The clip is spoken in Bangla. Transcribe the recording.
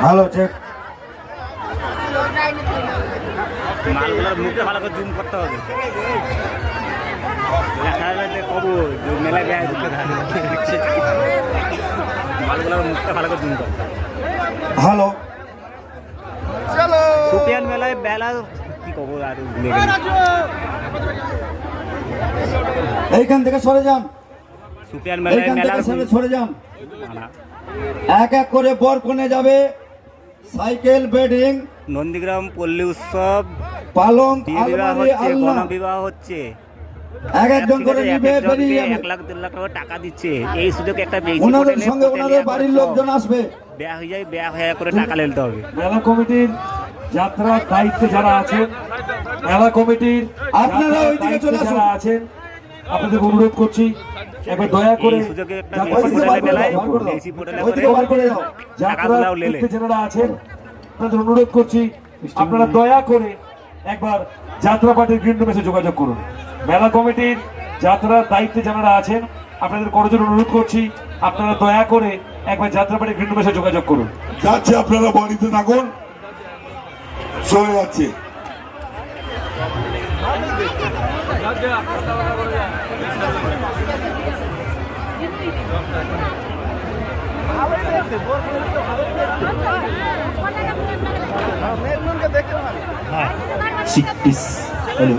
Hello check. মালগুলোর মুখে ভালো করে জুম করতে হবে। মেলায় গায়ে মালগুলোর মুখটা ভালো করে জুম করতে হবে। হ্যালো সুপিয়ান মেলায় বেলা কি কব আর এইখান থেকে সরে যান, সুপিয়ান মেলায় এইখান মেলার থেকে সরে যান। এক এক করে বর কোণে যাবে। সাইকেল বেডিং, নন্দীগ্রাম পল্লী উৎসব, পালং, বিয়ে বিবাহ আলমারি, হচ্ছে, আলনা, গণবিবাহ হচ্ছে। এক একজন করে নিবে, বেরিয়ে যাবে। 1 লাখ 2 লাখ টাকা দিচ্ছে। এই সুযোগে একটা ওনাদের সঙ্গে ওনাদের বাড়ির লোকজন আসবে। বেয়া হয়ে যায়, বেয়া হয়ে করে টাকা নিতে হবে। মেলা কমিটির যাত্রার দায়িত্বে যারা আছেন, মেলা কমিটির আপনারা ওইদিকে চলে আসুন। যারা আছেন, আপনাদের অনুরোধ করছি একবার দয়া করে এই সুযোগে একটা বার করে দাও, বার করে দাও। ওইদিকে বার করে দাও। যাত্রার দায়িত্বে যারা আছেন আপনাদের অনুরোধ করছি আপনারা দয়া করে একবার যাত্রা পার্টির গ্রিন রুমে এসে যোগাযোগ করুন। মেলা কমিটির যাত্রার দায়িত্বে যারা আছেন আপনাদের করজোর অনুরোধ করছি আপনারা দয়া করে একবার যাত্রা পার্টির গ্রিন রুমে এসে যোগাযোগ করুন। যাচ্ছে, আপনারা বাড়িতে থাকুন, চলে যাচ্ছে। হ্যালো